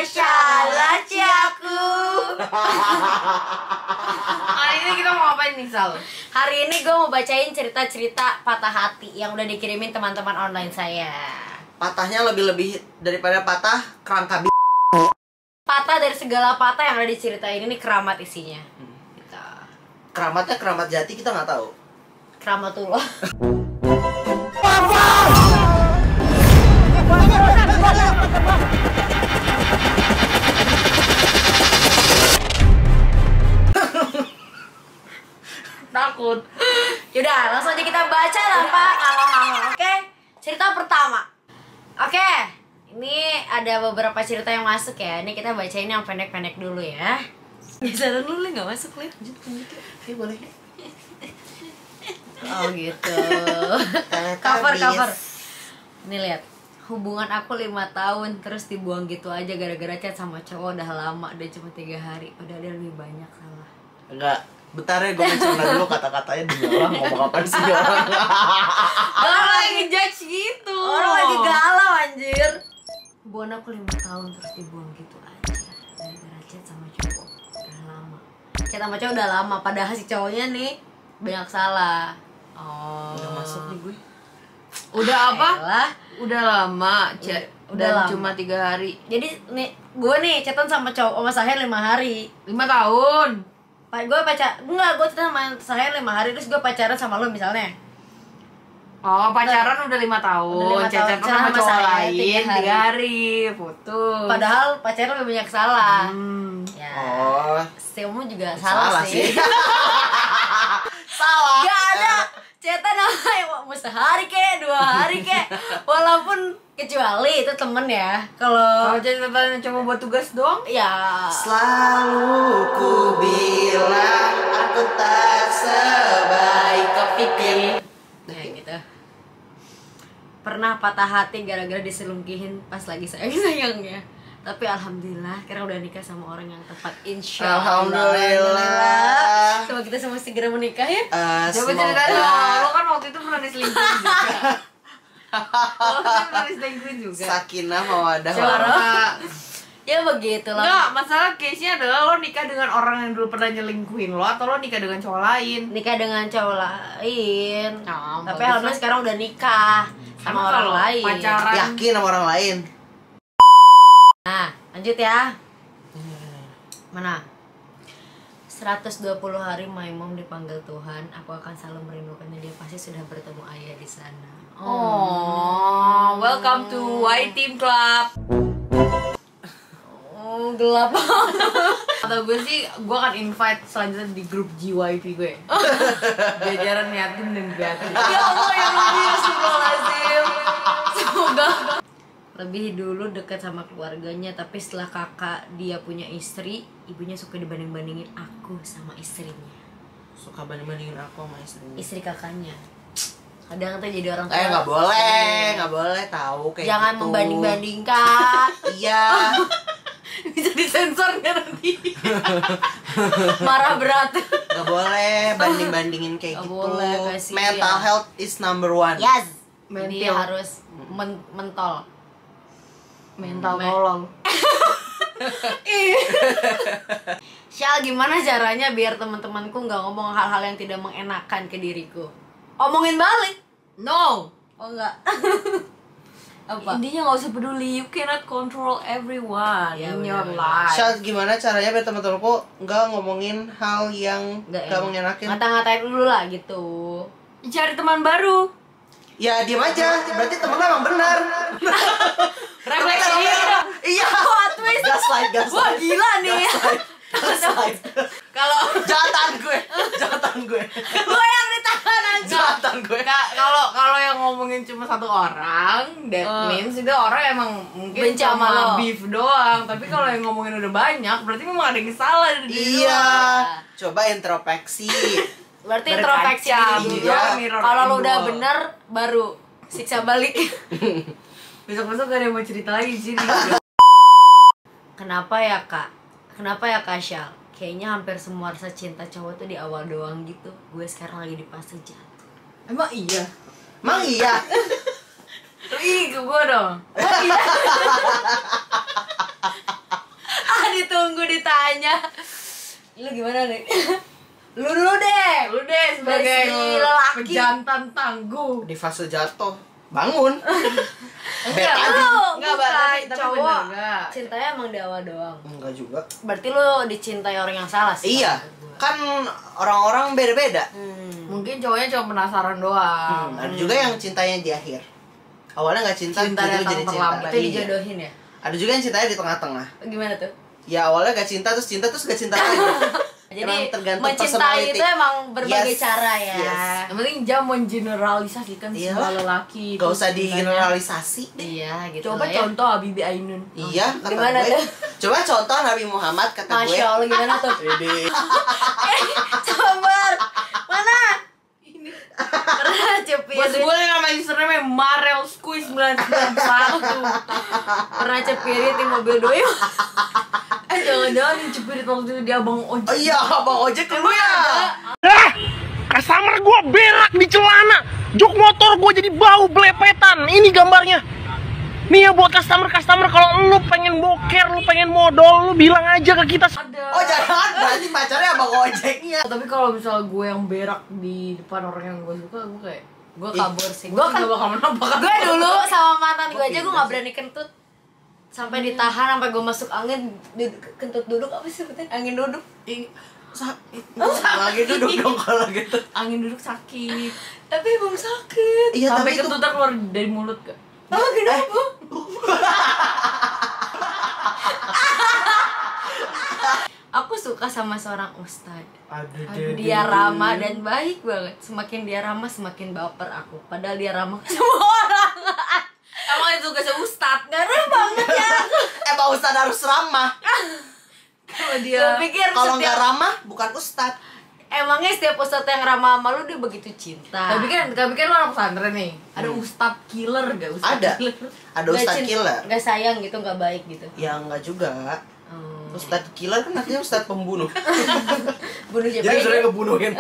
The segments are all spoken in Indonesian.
salah aku. Hari ini kita mau ngapain nih, Sal? Hari ini gue mau bacain cerita-cerita patah hati yang udah dikirimin teman-teman online saya. Patahnya lebih-lebih daripada patah kerangka Patah dari segala patah yang ada diceritain ini keramat isinya. Kita Keramatnya keramat jati kita nggak tahu. keramatullah. Takut. Yaudah, langsung aja kita baca lah Pak. Ngomong-ngomong. Oke, cerita pertama. Oke, ini ada beberapa cerita yang masuk ya. Ini kita bacain yang pendek-pendek dulu ya. Geseran dulu nggak masuk, Lip. Oke, boleh. Oh gitu. Cover. Ini lihat. Hubungan aku 5 tahun terus dibuang gitu aja gara-gara chat sama cowok udah lama, udah cuma 3 hari. Udah ada lebih banyak salah. Enggak. Bentar ya, gue mencerna dulu kata-katanya di orang ngomong apa sih orang. Orang lagi judge gitu. Orang lagi galau anjir. Hubungan aku 5 tahun terus dibuang gitu aja gara-gara chat sama cowok udah lama. Chat sama cowok udah lama, padahal si cowoknya nih banyak salah. Oh. Udah masuk nih gue. Udah apa? Elah. Udah lama, chat. Udah lama. Cuma 3 hari. Jadi nih gue nih chatan sama cowok sama Sahir 5 hari. 5 tahun. Gue gue chatan sama Sahir 5 hari terus gue pacaran sama lo misalnya. Oh, pacaran udah 5 tahun. Udah 5 tahun. Chat sama cowok saya lain 3 3 hari. Putus. Padahal pacaran lebih banyak salah. Ya. Oh. Si Umu juga salah sih. Salah. Gak ada chatan mau sehari kek, 2 hari kek. Walaupun kecuali itu temen ya. Kalau Kalau catatan cuma buat tugas doang? ya Selalu ku bilang aku tak sebaik kepikir. nah gitu. Pernah patah hati gara-gara diselingkuhin pas lagi sayang-sayangnya. Tapi alhamdulillah sekarang udah nikah sama orang yang tepat, insya Allah. Alhamdulillah. Coba kita semua segera menikah ya. Coba cerita dong, lo kan waktu itu pernah diselingkuhin juga. Lo kan pernah diselingkuhin juga. Sakinah mawadah Coba. warahmah. Ya begitulah. Enggak, masalah case-nya adalah lo nikah dengan orang yang dulu pernah nyelingkuhin lo atau lo nikah dengan cowok lain. Nikah dengan cowok lain. Nah, Tapi bagus alhamdulillah lah. sekarang udah nikah sama Emang orang kalau lain. pacaran Yakin sama orang lain. Nah, lanjut ya. Mana? 120 hari my mom dipanggil Tuhan. Aku akan selalu merindukannya. Dia pasti sudah bertemu ayah di sana. Oh, welcome to White Team Club. Oh, gelap. Atau gue sih, gue akan invite selanjutnya di grup GYP gue. Jajaran yatim dan piatu. Ya Allah, ya Rabbi, astagfirullahaladzim. Semoga lebih dulu dekat sama keluarganya, tapi setelah kakak dia punya istri, ibunya suka dibanding-bandingin aku sama istrinya. Suka banding-bandingin aku sama istrinya. Istri kakaknya. Kadang tuh jadi orang tua. Nggak boleh tahu kayak jangan gitu. membanding-bandingkan. Iya. Bisa disensor nggak nanti? Marah berat. Nggak boleh banding-bandingin kayak Nggak gitu. boleh, kasihan. Mental health is number 1. Yes. Mental. Jadi harus mentol. Mental tolol. Syal, gimana caranya biar teman-temanku nggak ngomong hal-hal yang tidak mengenakan ke diriku? Omongin balik. No. Oh enggak. Apa? Intinya gak usah peduli. You cannot control everyone Ya, in your bener-bener. life. Syal, gimana caranya biar teman-temanku nggak ngomongin hal yang nggak mengenakin? Ngata-ngatain dulu lah gitu. Cari teman baru. Ya diam aja. Berarti temen lo emang benar. Refleksi diri dong. Iya. Plot twist. Gaslight. Wah gila nih. Gaslight. Kalau Jatan gue. Gue yang ditahan aja. Jatan gue. kalau yang ngomongin cuma satu orang, that means itu orang emang mungkin Benci sama lo. cuma beef doang. Tapi kalau yang ngomongin udah banyak, berarti memang ada yang salah di diri lo. Iya. Coba introspeksi. Berarti Berkaca, introspeksi diri dulu. iya. mirror Kalau lo in udah wall. bener baru siksa balik. Besok-besok gak ada yang mau cerita lagi di sini. Kenapa ya kak? Kenapa ya Kak Syal? Kayaknya hampir semua rasa cinta cowok tuh di awal doang gitu. Gue sekarang lagi di fase jatuh. Emang iya? Emang iya. Ih, ke gue dong. nunggu ditanya. Lu gimana nih? Lu dulu deh. Lu deh sebagai Dari segi lelaki. pejantan tangguh. Di fase jatuh, bangun. Enggak, Beta. lu Enggak, bukan tapi cowok. bener enggak. Cintanya emang di awal doang. Enggak juga. Berarti lu dicintai orang yang salah sih. Iya, kan orang-orang beda-beda. Mungkin cowoknya cuma penasaran doang. Ada juga yang cintanya di akhir. Awalnya nggak cinta, Cinta tiba-tiba datang jadi cinta. terlambat. Itu Iya. dijodohin ya? Ada juga yang cintanya di tengah-tengah. Gimana tuh? Ya awalnya gak cinta terus gak cinta lagi. Jadi Emang tergantung mencintai personality. itu emang berbagai Yes, cara ya. yes. Yang penting jangan mengeneralisasikan Iya semua lah. lelaki. Gak itu usah cintanya. digeneralisasi. Iya gitu. Coba lah ya. contoh Habibie Ainun. Iya, kata Gimana gue. tuh? Coba contoh Nabi Muhammad kata gue. Masya Allah gimana tuh? Ini. Sabar. Mana? Pernah Bos cepirin. gue nama username Marel Squeeze 991. Pernah cepirin di mobil doi. Jangan-jangan dicepirit waktu itu di abang Oh ojek. iya, Bang Ojek lu ya. Customer gua berak di celana, jok motor gua jadi bau belepetan. Ini gambarnya. Nih ya buat customer kalau lu pengen boker, lu pengen modal, lu bilang aja ke kita. Ada. Oh jangan, berarti pacarnya Bang Ojeknya. Tapi kalau misalnya gue yang berak di depan orang yang gue suka, gue kayak gue kabur sih. Gua kan- gak bakal menambahkan. Gue dulu sama mantan gue aja gue pindah gak sih. berani kentut. Sampai ditahan sampai gue masuk angin kentut duduk apa sih sebetulnya? Angin duduk. Lagi duduk dong kalau gitu. Angin duduk sakit. Tapi emang sakit. Iya, Sampai tapi itu kentutnya keluar dari mulut gak? Oh kenapa? Aku suka sama seorang ustadz. Aduh, Dia ramah dan baik banget. Semakin dia ramah semakin baper aku. Padahal dia ramah ke semua orang. Emang itu tugasnya ustad. Garah banget ya. Pak Ustadz harus ramah. Kalau Gue dia pikir Kalau nggak setiap ramah, bukan Ustadz. emangnya setiap ustadz yang ramah sama lu dia begitu cinta. tapi kan lo anak pesantren nih. Ada ustad killer gak? Ustad Ada. killer. Ada Nggak Ustadz killer. Gak sayang gitu, gak baik gitu. Ya enggak juga. Hmm. Ustadz killer kan artinya Ustadz pembunuh. Bunuh siapa Jadi aja? sudah ngebunuhin.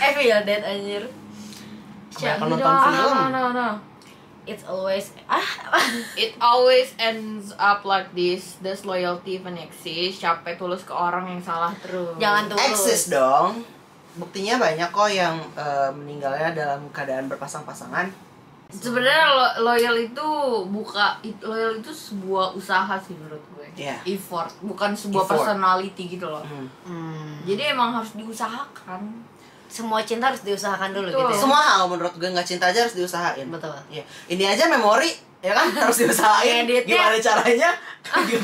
Evil Dead anjir. Kebanyakan nonton film. No. It's always It always ends up like this. Does loyalty even exist? Capek tulus ke orang yang salah terus. jangan tulus. Eksis dong. Buktinya banyak kok yang meninggalnya dalam keadaan berpasang-pasangan. Sebenarnya loyal itu loyal itu sebuah usaha sih menurut gue. Iya. Effort, bukan sebuah Effort. personality gitu loh. Hmm. Jadi emang harus diusahakan. Semua cinta harus diusahakan dulu Betul. gitu ya. Semua hal menurut gue nggak cinta aja harus diusahain. Betul. Ya. Ini aja memori ya kan harus diusahain. Editnya. Gimana caranya?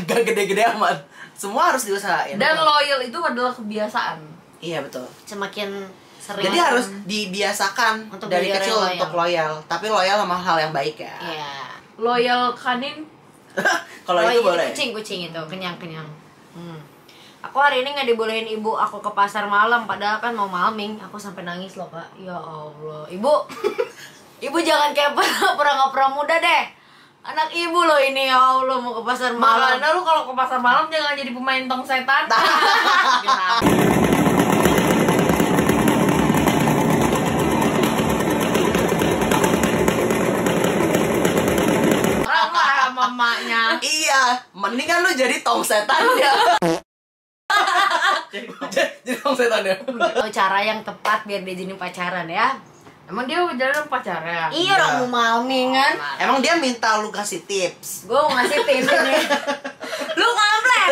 Gak gede-gede amat. Semua harus diusahain. Dan loyal itu adalah kebiasaan. Iya betul. Semakin sering. Jadi harus dibiasasakan Untuk dari menjadi kecil loyal. untuk loyal. Tapi loyal sama hal yang baik ya. Iya. Loyal kanin. Kalau itu boleh. Kucing itu kenyang. Aku hari ini nggak dibolehin ibu aku ke pasar malam, padahal kan mau malming. Aku sampai nangis loh kak. Ya Allah, ibu, ibu jangan kayak pura nggak pernah muda deh. Anak ibu loh ini, ya Allah mau ke pasar malam. Makanya lu kalau ke pasar malam jangan jadi pemain tong setan. Orang lah sama mamanya. Iya, mendingan lu jadi tong setan ya. jadi tong setan ya. Oh, cara yang tepat biar dia jadi pacaran ya. Emang dia jalan pacarnya? Iya orang mau malming kan. Emang dia minta lu kasih tips. Gue mau ngasih tips ini. Lu komplain.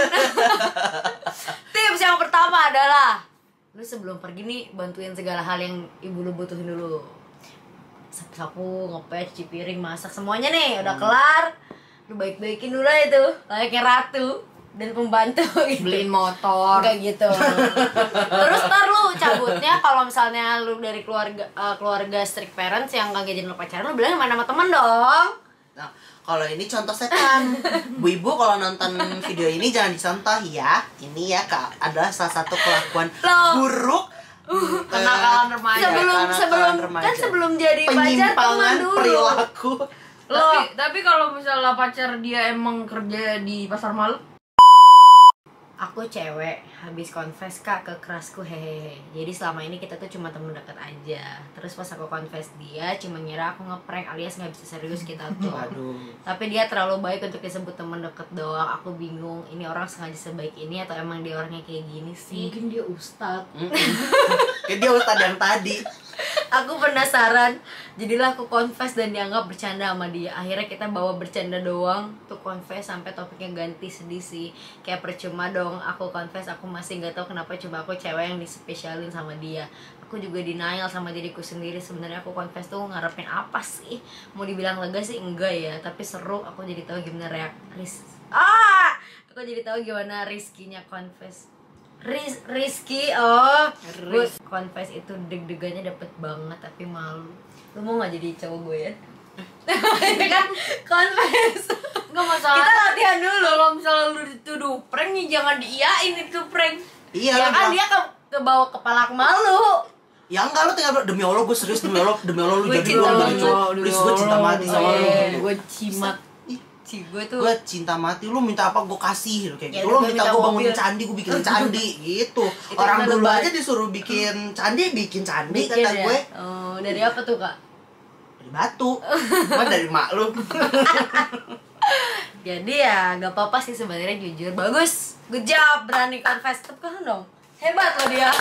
Tips yang pertama adalah lu sebelum pergi nih bantuin segala hal yang ibu lu butuhin dulu. Sapu-sapu, ngepel, cuci piring, masak semuanya nih udah kelar. Lu baik-baikin dulu lah itu layaknya ratu dan pembantu gitu. Beliin motor. Enggak gitu. Terus ntar lu cabutnya kalau misalnya lu dari keluarga strict parents yang gak ngizinin lu pacaran, lu bilang main sama temen dong. Nah, kalau ini contoh setan. Bu ibu kalau nonton video ini jangan dicontoh ya. Ini ya Kak adalah salah satu kelakuan Loh. buruk Kenakalan remaja. Sebelum jadi pacar teman penyimpangan dulu. perilaku. Tapi kalau misalnya pacar dia emang kerja di pasar malam, aku cewek habis confess kak ke kerasku hehehe. Jadi selama ini kita tuh cuma temen dekat aja. Terus pas aku confess dia cuma ngira aku ngeprank alias nggak bisa serius kita tuh. Waduh. Tapi dia terlalu baik untuk disebut temen deket doang. Aku bingung ini orang sengaja sebaik ini atau emang dia orangnya kayak gini sih. Mungkin dia ustad. Kayak dia ustad yang tadi. Aku penasaran, jadilah aku confess dan dianggap bercanda sama dia. Akhirnya kita bawa bercanda doang tuh confess sampai topiknya ganti sedih sih. Kayak percuma dong aku confess, aku masih nggak tahu kenapa coba aku cewek yang dispesialin sama dia. Aku juga denial sama diriku sendiri. Sebenarnya aku confess tuh ngarepin apa sih? Mau dibilang lega sih enggak ya, tapi seru. Aku jadi tahu gimana Aku jadi tahu gimana Rizky-nya confess. Rizky, gue confess itu deg-degannya dapet banget tapi malu. Lu mau nggak jadi cowok gue ya? Kan confess. Nggak masalah. Kita latihan dulu. Kalau misalnya lu dituduh prank nih jangan diiyain itu prank. Iya Ya lah, kan dia ke bawah kepala aku malu. ya enggak, lu tinggal demi Allah gue serius, demi Allah lu Gue jadi cinta lu banget. jadi cowok. Please, gue cinta mati sama lu. Gue cimat. Si gue tuh Gue cinta mati, lu minta apa gue kasih kayak Ya gitu. udah, Lu gue minta minta gue bangunin mobil. candi, gue bikin candi gitu. Itu Orang kita dulu lebay. aja disuruh bikin candi, bikin candi bikin kata ya. gue. Oh, dari apa tuh kak? Dari batu. Mana dari mak lu. Jadi ya gak apa-apa sih sebenarnya, jujur bagus, good job, berani confess. Tepuk tangan dong, hebat loh dia.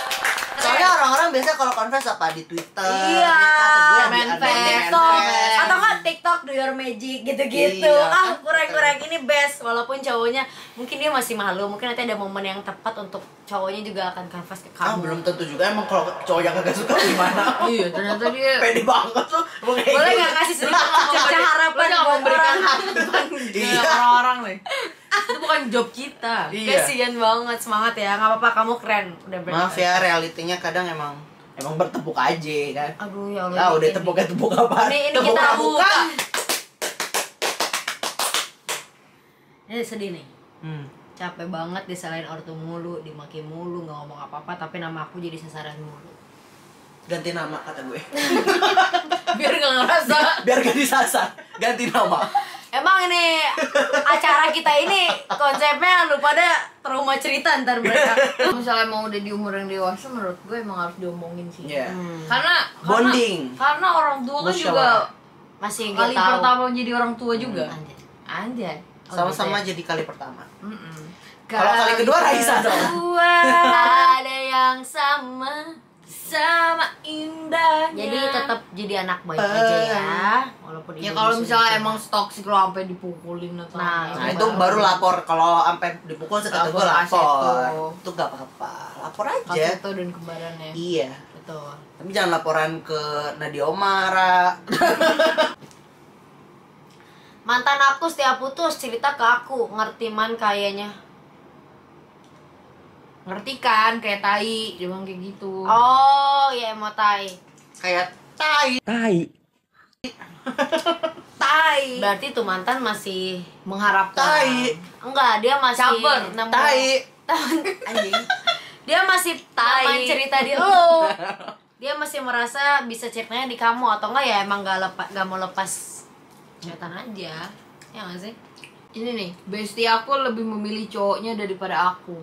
Soalnya orang-orang biasa kalau confess apa di Twitter, Iya, kata gue yang main ada face, TikTok manifest. atau kan TikTok do your magic gitu-gitu. Iya. Kurang-kurang ini best. Walaupun cowoknya mungkin dia masih malu, mungkin nanti ada momen yang tepat untuk cowoknya juga akan confess ke kamu. Belum tentu juga emang kalau cowok yang kagak suka gimana. Iya, ternyata dia Pede banget tuh. Emang kayak Boleh gitu. nggak kasih sedikit cerca harapan jangan buat memberikan orang? harapan ke Iya. orang-orang nih. Itu bukan job kita. Iya. Kasian banget, semangat ya, nggak apa-apa, kamu keren. Udah berani. Maaf ya, realitinya kadang emang bertepuk aja kan. Aduh ya Allah. Lah udah ini. tepuk apa? Ini Tepuk kita pramuka. Ini sedih nih. Hmm. Capek banget disalahin ortu mulu, dimaki mulu, nggak ngomong apa-apa, tapi nama aku jadi sasaran mulu. Ganti nama kata gue. Biar gak ngerasa. Biar gak disasar. Ganti nama. Emang ini acara kita ini konsepnya lu pada trauma cerita ntar mereka. Kalau misalnya mau udah di umur yang dewasa, menurut gue emang harus diomongin sih. Iya. Karena Bonding. Karena orang tua kan juga Musyawarah. Masih nggak kali tahu. pertama jadi orang tua juga. Anjay. Anjay. Sama-sama jadi kali pertama. Mm-mm. Kalau kali kedua Raisa dong. Ada yang sama indahnya. Jadi tetap jadi anak baik aja ya, walaupun Ya ibu kalau bisa misalnya gitu. emang toxic lo sampai dipukulin atau Nah, Nah itu baru lapor. Kalau sampai dipukul kata gue Lapor lapor. Kaseto. Itu gak apa-apa. Lapor aja. Kaseto dan kembarannya. Iya. betul. Tapi jangan laporan ke Nadia Omara. Mantan aku setiap putus cerita ke aku, ngerti man kayaknya. Ngerti kan kayak tai, dia bilang kayak gitu. Oh, ya mau tai. Kayak tai. Tai. Berarti tuh mantan masih Mengharapkan. Tai. enggak, dia masih Caper. nemu- Tai. anjing. Dia masih Tai. namain cerita di lu. Dia masih merasa bisa ceritanya di kamu atau enggak ya emang gak mau lepas kelihatan aja. Ya enggak sih? Ini nih, bestie aku lebih memilih cowoknya daripada aku.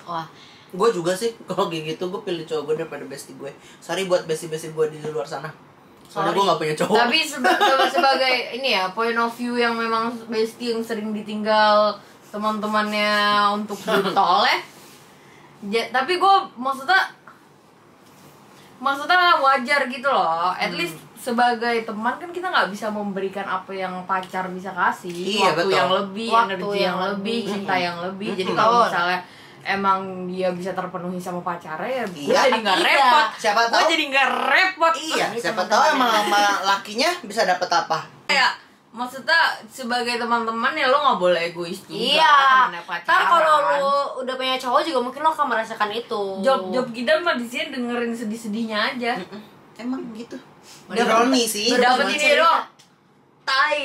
Wah, Gue juga sih kalau kayak gitu gue pilih cowok gue daripada bestie gue. Sorry buat bestie-bestie gue di luar sana. Soalnya Sorry. gue gak punya cowok. Tapi sebagai ini ya, point of view yang memang bestie yang sering ditinggal teman-temannya untuk ditoleh. Tapi gue maksudnya wajar gitu loh. At least sebagai teman kan kita nggak bisa memberikan apa yang pacar bisa kasih. Iya, Waktu betul. yang lebih, Waktu energi yang yang lebih, lebih. cinta yang lebih. Jadi Betul. kalau misalnya emang dia bisa terpenuhi sama pacarnya ya gue Iya, jadi nggak tidak. repot. Siapa Gue tahu. jadi nggak repot. Iya, Ini siapa teman-teman tahu yang- emang sama lakinya bisa dapet apa. Kayak maksudnya sebagai teman-teman ya lo nggak boleh egois juga. iya. temennya pacaran. Ntar kalau lu udah punya cowok juga mungkin lo akan merasakan itu. job kita mah di sini dengerin sedih-sedihnya aja. Emang gitu. Udah Ironi sih. Dapat cuma ini cerita. dong. Tai.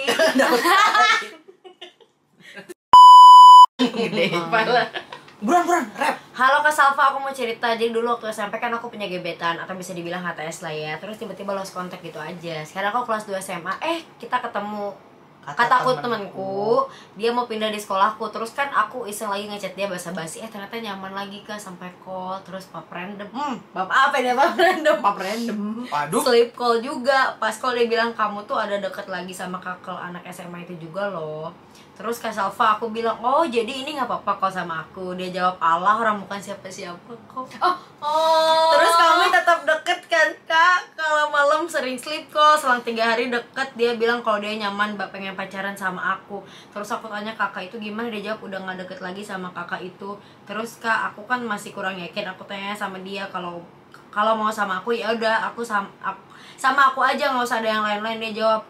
Gede pala. Buruan, rap. Halo Kak Salva, aku mau cerita. Jadi dulu waktu SMP kan aku punya gebetan atau bisa dibilang HTS lah ya. Terus tiba-tiba lost kontak gitu aja. Sekarang aku kelas 2 SMA, kita ketemu Kataku temanku, dia mau pindah di sekolahku. Terus kan aku iseng lagi ngechat dia basa-basi, ternyata nyaman lagi Kak, sampai call, terus pap random. Bapak apa ya pap random? Pap random. Waduh. Sleep call juga. Pas call dia bilang kamu tuh ada deket lagi sama kakak anak SMA itu juga loh. Terus Kak Salva aku bilang, oh jadi ini nggak apa-apa kok sama aku. Dia jawab, Allah orang bukan siapa-siapa kok. Terus kami tetap deket kan Kak. Kalau malam sering sleep call, selang 3 hari deket. Dia bilang kalau dia nyaman pengen pacaran sama aku. Terus aku tanya kakak itu gimana, dia jawab udah gak deket lagi sama kakak itu. Terus Kak aku kan masih kurang yakin. Aku tanya sama dia kalau mau sama aku ya udah aku sama aku aja, nggak usah ada yang lain-lain. Dia jawab,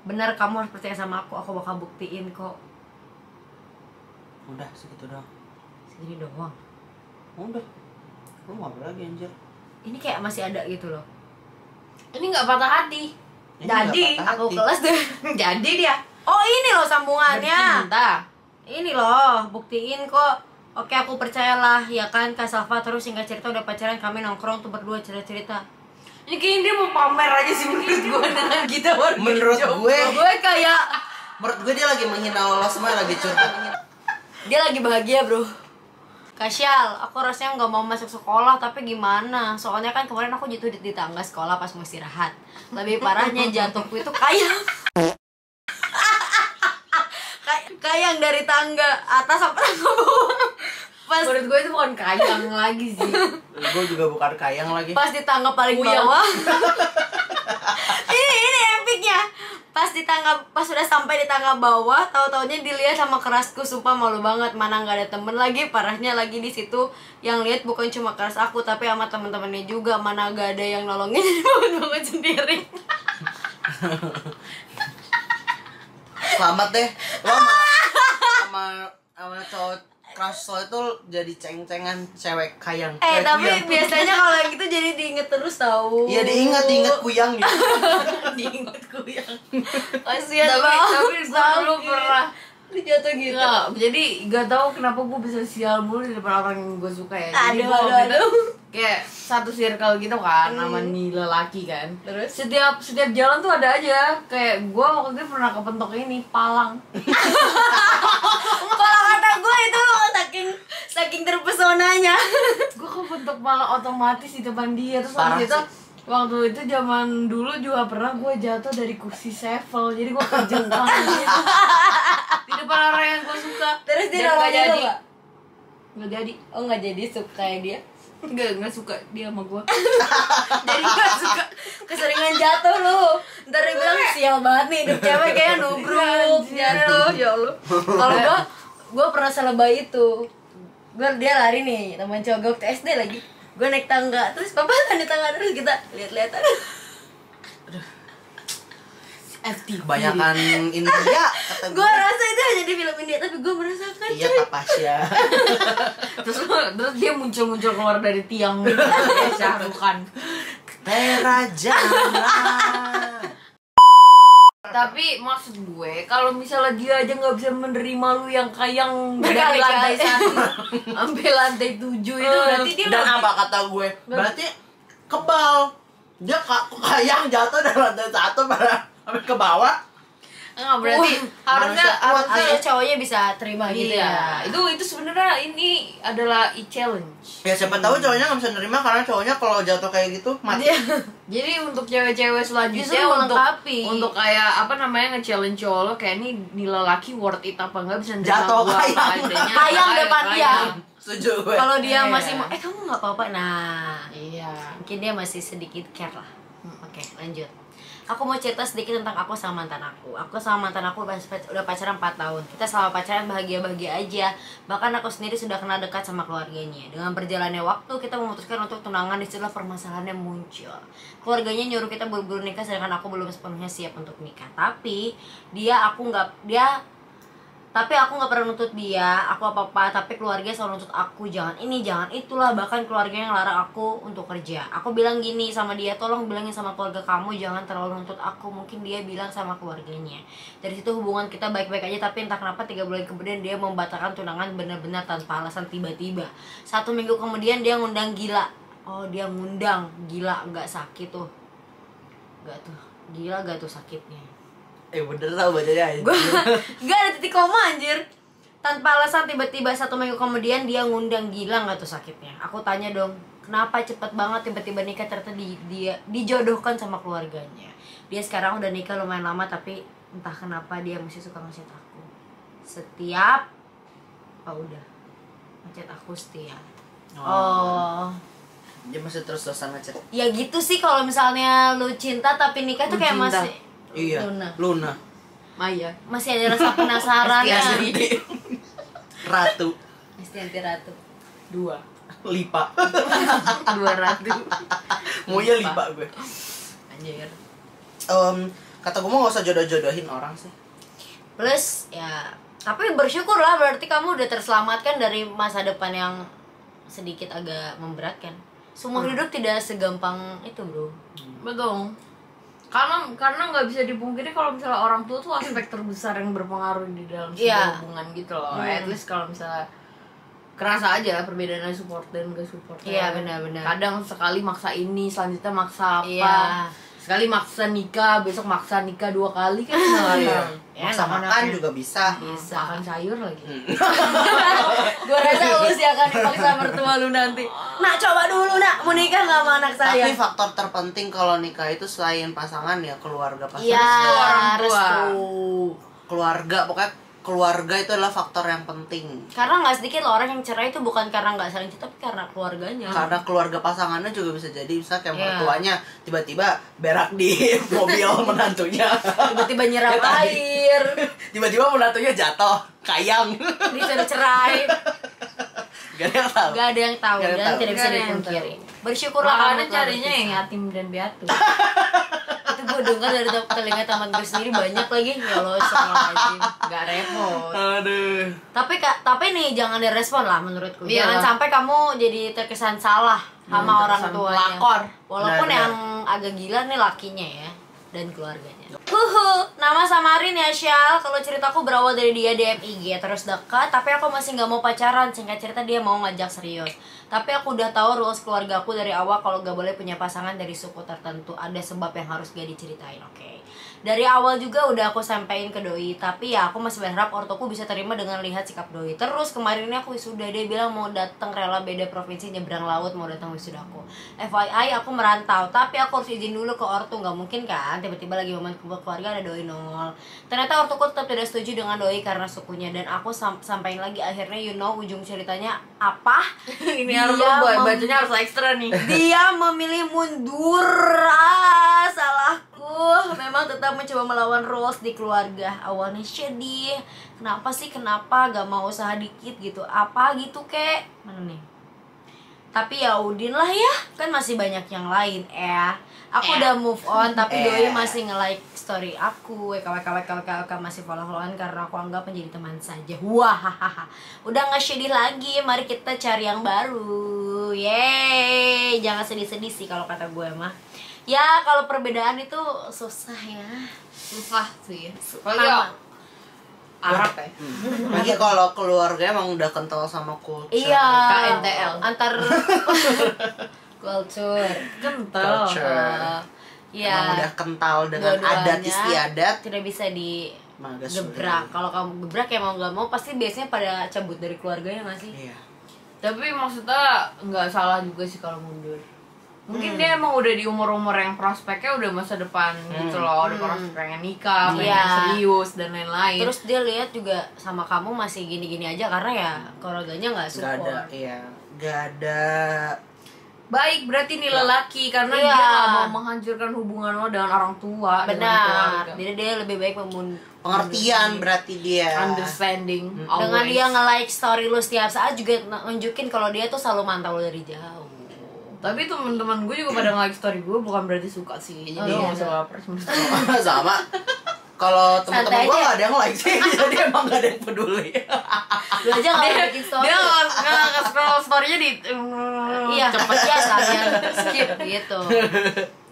benar kamu harus percaya sama aku bakal buktiin kok. Udah segitu doang. Segini doang. Udah. Lu mau apa lagi anjir? Ini kayak masih ada gitu loh. Ini nggak patah hati. Ini Jadi nggak patah aku hati. kelas deh. Jadi dia Oh ini loh sambungannya. cinta. Ini loh buktiin kok. Oke aku percayalah ya kan Kak Salva. Terus singkat cerita udah pacaran, kami nongkrong tuh berdua cerita-cerita. Ini kayaknya dia mau pamer aja sih menurut gue dengan kita warga Menurut jomblo. gue kayak dia lagi menghina lo semua, lagi curhat. dia lagi bahagia bro. Kasyal, aku rasanya nggak mau masuk sekolah tapi gimana? Soalnya kan kemarin aku jatuh di tangga sekolah pas mau istirahat. Lebih parahnya jatuhku itu kayak kayang dari tangga atas sampai tangga bawah. Pas Menurut gue itu bukan kayang lagi sih. Gue juga bukan kayang lagi. pas di tangga paling Kuyang. bawah. ini epicnya. Pas sudah sampai di tangga bawah, tahu-taunya dilihat sama kerasku, sumpah malu banget. Mana nggak ada temen lagi, parahnya lagi di situ yang lihat bukan cuma keras aku tapi sama teman-temannya juga. Mana nggak ada yang nolongin, banget sendiri. Selamat deh. Lo sama cowok crush lo itu jadi ceng-cengan cewek kayang. Cewek Tapi kuyang. biasanya kalau yang gitu jadi diinget terus tahu. Iya diingat kuyang gitu. diinget kuyang. Kasihan Tapi banget. gue dulu pernah jatuh gitu. Nggak, jadi gak tahu kenapa gue bisa sial mulu di depan orang yang gue suka ya. Jadi Aduh, gue waktu itu aduh. kayak satu circle gitu kan, nama nih lelaki kan. Terus? Setiap jalan tuh ada aja. Kayak gue waktu itu pernah kepentok ini palang. Kalau kata gue itu saking terpesonanya. Gue kepentok palang otomatis di depan dia. Terus Parah waktu itu sih. waktu itu zaman dulu juga pernah gue jatuh dari kursi sevel. Jadi gue kejengkang gitu. Di depan orang yang gue suka. Terus dia Dan nggak nolongin lo jadi. nggak? Nggak jadi. Oh nggak jadi suka kayak dia. Nggak suka dia sama gue. Jadi nggak suka keseringan jatuh lu. Ntar dia bilang sial banget nih hidup cewek kayak nubruk jatuh. Ya Allah. Kalau gue pernah selebay itu. Dia lari nih teman cowok gue waktu SD lagi. Gue naik tangga terus papa di tangga terus kita lihat-lihatan. FTV. Kebanyakan India kata Gue rasa itu hanya di film India tapi gue merasakan Iya Tapasya. Terus dia muncul keluar dari tiang gitu. Kayak Syahrukan. Terajana. Tapi maksud gue kalau misalnya dia aja nggak bisa menerima lu yang kayang dari Berkali-kali. lantai 1 sampai lantai 7 itu berarti dia Dan apa kata gue? Berarti kebal. Dia kayang jatuh dari lantai 1 sampai ke bawah. enggak berarti harusnya manusia kuat harusnya cowoknya bisa terima gitu iya. ya. Itu sebenarnya ini adalah challenge. Ya siapa tahu cowoknya nggak bisa nerima karena cowoknya kalau jatuh kayak gitu mati. Jadi untuk cewek-cewek selanjutnya Justru melengkapi. untuk kayak apa namanya nge-challenge cowok lo kayak ini lelaki worth it apa enggak bisa nerima Jatuh gua apa kayang. adanya. Kayang depan dia. Setuju gue. Kalau dia Iya. masih mau kamu nggak apa-apa. Nah, Iya. mungkin dia masih sedikit care lah. Oke, lanjut. Aku mau cerita sedikit tentang aku sama mantan aku. Aku sama mantan aku udah pacaran 4 tahun. Kita selama pacaran bahagia-bahagia aja. Bahkan aku sendiri sudah kenal dekat sama keluarganya. Dengan berjalannya waktu, kita memutuskan untuk tunangan. Disitulah permasalahannya muncul. Keluarganya nyuruh kita buru-buru nikah, sedangkan aku belum sepenuhnya siap untuk nikah. Tapi tapi aku nggak pernah nuntut dia aku apa-apa, tapi keluarga selalu nuntut aku jangan ini jangan itulah, bahkan keluarga yang larang aku untuk kerja. Aku bilang gini sama dia, tolong bilangin sama keluarga kamu jangan terlalu nuntut aku. Mungkin dia bilang sama keluarganya. Dari situ hubungan kita baik-baik aja, tapi entah kenapa 3 bulan kemudian dia membatalkan tunangan benar-benar tanpa alasan tiba-tiba. 1 minggu kemudian dia ngundang gila. Oh dia ngundang gila, nggak sakit tuh, nggak tuh gila, nggak tuh sakitnya. Bener tau bacanya aja. Gue gak ada titik koma anjir. Tanpa alasan tiba-tiba 1 minggu kemudian dia ngundang. Gila gak tuh sakitnya? Aku tanya dong, kenapa cepet banget tiba-tiba nikah? Ternyata dia dijodohkan sama keluarganya. Dia sekarang udah nikah lumayan lama, tapi entah kenapa dia masih suka nge-chat aku setiap udah ngechat aku setia. Oh. Dia masih terus-terusan ngechat. Ya gitu sih kalau misalnya lu cinta tapi nikah tuh Lu kayak cinta. masih Iya. Luna. Maya. Masih ada rasa penasaran ya. Ratu. Estianti Ratu. 2 Lipa. 200. Maunya lipa gue. Anjir. Kata gue mau gak usah jodoh-jodohin orang sih. Plus ya, tapi bersyukur lah, berarti kamu udah terselamatkan dari masa depan yang sedikit agak memberatkan. Seumur hidup tidak segampang itu, bro. Betul. Karena nggak bisa dipungkiri kalau misalnya orang tua tuh aspek terbesar yang berpengaruh di dalam sebuah Iya. hubungan gitu loh. At least kalau misalnya kerasa aja perbedaannya support dan gak support. Iya, benar-benar. Kadang sekali maksa ini, selanjutnya maksa apa. Iya. Sekali maksa nikah, besok maksa nikah 2 kali kan Iya. Ya, Maksa anak-anak makan ya. juga bisa. Bisa. makan sayur lagi. Gue rasa lu sih akan dipaksa mertua lu nanti. Nak, coba dulu nak, mau nikah nggak sama anak saya? Tapi faktor terpenting kalau nikah itu selain pasangan ya keluarga pasangan. Iya, orang tua. restu. Keluarga, pokoknya keluarga itu adalah faktor yang penting. Karena nggak sedikit loh orang yang cerai itu bukan karena nggak saling cinta, tapi karena keluarganya. Karena keluarga pasangannya juga bisa jadi, bisa kayak Iya. mertuanya tiba-tiba berak di mobil menantunya. Tiba-tiba nyiram Ya, tadi. air, Tiba-tiba menantunya jatuh, kayang. disuruh cerai. Gak ada yang tahu. Gak ada yang tahu Nggak ada yang dan tahu. tidak bisa Nggak ada yang dipungkiri. Bersyukurlah Makanya kamu telah carinya yang berpisah. yatim dan piatu. Itu gue dengar dari telinga teman gue sendiri banyak lagi. Ya Allah, astagfirullahaladzim. Gak repot. Aduh. Tapi nih jangan direspon lah menurutku. Iya Jangan lah. sampai kamu jadi terkesan salah sama orang terkesan tuanya. pelakor. Walaupun Benar, yang agak gila nih lakinya ya dan keluarganya. Nama samarin ya Syal. Kalau ceritaku berawal dari dia DM IG terus dekat, tapi aku masih nggak mau pacaran. Singkat cerita dia mau ngajak serius. Tapi aku udah tahu rules keluarga aku dari awal kalau gak boleh punya pasangan dari suku tertentu. Ada sebab yang harus gak diceritain, oke. Dari awal juga udah aku sampein ke doi, tapi ya aku masih berharap ortoku bisa terima dengan lihat sikap doi. Terus kemarin ini aku wisuda, dia bilang mau datang rela beda provinsi nyebrang laut mau datang wisudaku. FYI aku merantau, tapi aku harus izin dulu ke ortu, nggak mungkin kan tiba-tiba lagi momen kumpul keluarga ada doi nongol. Ternyata ortuku tetap tidak setuju dengan doi karena sukunya, dan aku sampaikan lagi akhirnya ujung ceritanya apa? Ini Dia harus boy, mem- bacanya harus ekstra nih. Dia memilih mundur. Salahku. Memang tetap mencoba melawan rules di keluarga. Awalnya sedih. Kenapa sih? Kenapa gak mau usaha dikit gitu? Apa gitu kek? Mana nih? Tapi ya udin lah ya. Kan masih banyak yang lain Aku udah move on, tapi doi masih nge-like story aku. WKWK masih follow-followan karena aku anggap menjadi teman saja. Wah, udah gak sedih lagi. Mari kita cari yang baru. Yeay, jangan sedih-sedih sih kalau kata gue mah. Ya, kalau perbedaan itu susah ya. Susah sih. Nama. Apalagi Arab ya. Lagi kalau keluarga emang udah kental sama culture. Iya, KNTL. antar culture. Kental. Culture. Iya. Emang udah kental dengan Dua-duanya adat istiadat. tidak bisa Magas gebrak. Kalau kamu gebrak ya mau nggak mau pasti biasanya pada cabut dari keluarganya nggak sih? Iya. Tapi maksudnya nggak salah juga sih kalau mundur. Mungkin dia emang udah di umur-umur yang prospeknya udah masa depan gitu loh, udah prospek pengen nikah, pengen Iya. serius dan lain-lain. Terus dia lihat juga sama kamu masih gini-gini aja karena ya keluarganya nggak Gak support. ada, iya. Gak ada. baik berarti nih lelaki karena Iya. dia gak mau menghancurkan hubungan lo dengan orang tua, dengan Benar. keluarga. Jadi dia lebih baik Pengertian berarti dia. Understanding. dengan always. dia nge-like story lu setiap saat juga nunjukin kalau dia tuh selalu mantau lu dari jauh. Tapi teman-teman gue juga pada nge-like story gue bukan berarti suka sih. Jadi iya. nggak usah baper. Sama. Kalau teman-teman Santai gue aja. gak ada yang like sih, jadi emang gak ada yang peduli. Lu aja nggak bikin story. Dia nggak scroll story-nya di Iya, cepet ya sekalian skip gitu.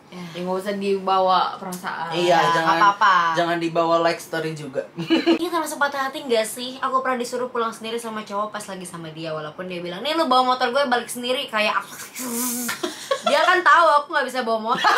ya nggak usah dibawa perasaan. Iya, nggak jangan apa-apa. jangan dibawa like story juga. Ini termasuk patah hati gak sih? Aku pernah disuruh pulang sendiri sama cowok pas lagi sama dia. Walaupun dia bilang, nih lu bawa motor gue balik sendiri. Kayak dia kan tahu aku gak bisa bawa motor.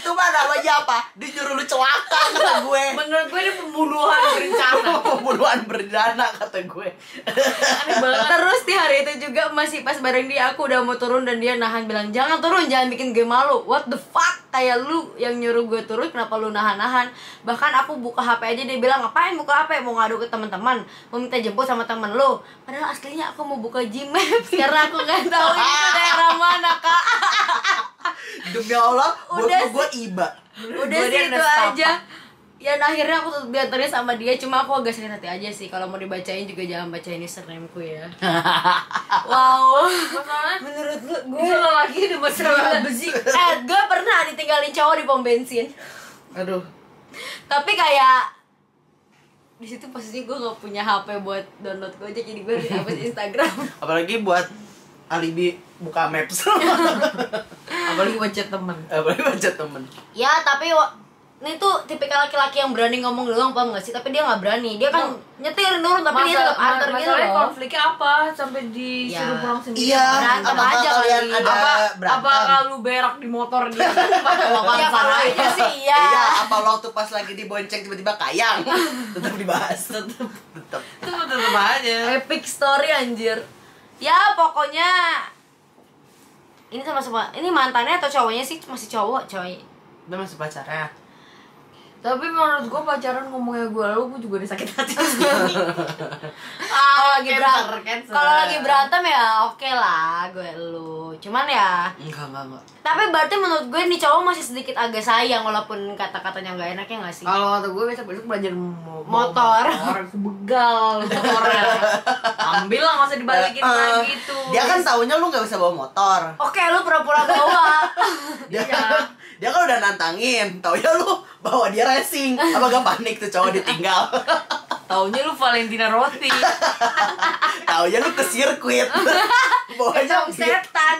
Itu mah namanya apa? Dia nyuruh lu celaka kata gue. Menurut gue ini pembunuhan berencana. Pembunuhan berencana kata gue. Aneh banget. Terus di hari itu juga masih pas bareng dia, aku udah mau turun dan dia nahan bilang jangan turun, jangan bikin gue malu. What the fuck? Kayak lu yang nyuruh gue turun, kenapa lu nahan-nahan? Bahkan aku buka HP aja dia bilang ngapain buka HP, mau ngadu ke teman-teman, mau minta jemput sama teman lu. Padahal aslinya aku mau buka Gmaps karena aku nggak tahu itu daerah mana kak. Demi Allah, Udah gue iba. Udah Gua sih dia itu nestapa. aja. Ya akhirnya aku tetap diantarin sama dia, cuma aku agak sakit hati aja sih. Kalau mau dibacain juga jangan bacain usernameku ya. Wow. Masalahnya Menurut lu itu lagi udah masalah besi. gue pernah ditinggalin cowok di pom bensin. Aduh. Tapi kayak di situ posisinya gue gak punya HP buat download Gojek, jadi gue harus hapus Instagram. Apalagi buat alibi buka maps. Apalagi buat chat temen. Apalagi baca temen. Ya tapi ini tuh tipikal laki-laki yang berani ngomong doang, paham gak sih? Tapi dia gak berani, dia kan nyetir nurun tapi dia tetap antar gitu masalahnya loh. konfliknya apa sampai disuruh Ya. pulang sendiri? Iya, Berantem apakah aja kalian kali. ada berantem? Apa kalau berak di motor dia? Ya kalau itu sih iya. Iya, apa waktu pas lagi dibonceng tiba-tiba kayang? Tetap dibahas. Tetap. Itu tetep aja. Epic story anjir. Ya pokoknya ini sama-sama, ini mantannya atau cowoknya sih? Masih cowok coy. Udah masih pacarnya. Tapi menurut gue pacaran ngomongnya gue juga udah sakit hati. Kalau lagi Cancer, berantem, cancer. kalau lagi berantem ya oke lah gue lu. Cuman ya, Enggak. tapi berarti menurut gue nih cowok masih sedikit agak sayang walaupun kata-katanya nggak enak ya nggak sih? Kalau kata gue besok belajar Motor. begal motornya. Ambil lah, nggak usah dibalikin lagi tuh. Dia kan taunya lu nggak bisa bawa motor. Oke, lu pura-pura bawa. Dia dia kan udah nantangin. Taunya lu bawa dia racing. Apa gak panik tuh cowok ditinggal? Taunya lu Valentina Rossi. Taunya lu ke sirkuit. Bawanya Tong setan.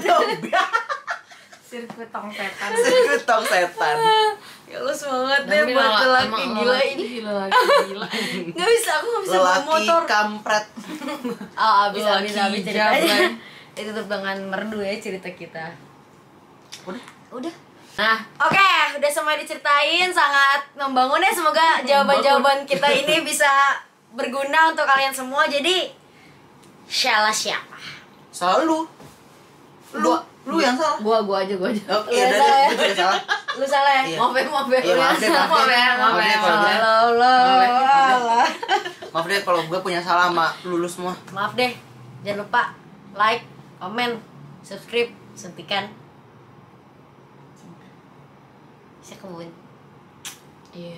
Sirkuit tong setan. Sirkuit tong setan. Ya lu semangat deh buat lelaki gila ini. Gila. Nggak bisa, aku nggak bisa bawa Lelaki motor. kampret. Oh, bisa Lelaki ceritanya. jablay. Ditutup dengan merdu ya cerita kita. Udah. Nah, Oke, udah semua diceritain, sangat membangun ya. Semoga jawaban-jawaban kita ini bisa berguna untuk kalian semua. Jadi, salah siapa? Selalu. Lu yang salah. gua aja. Oke, Lu udah salah ya? gue juga salah. Lu salah ya? Iya. maaf ya. Iya, maaf deh, Maaf ya. Maaf deh kalau gue punya salah sama lulus semua. Maaf deh, jangan lupa like, komen, subscribe, suntikan. Saya kebun. Iya.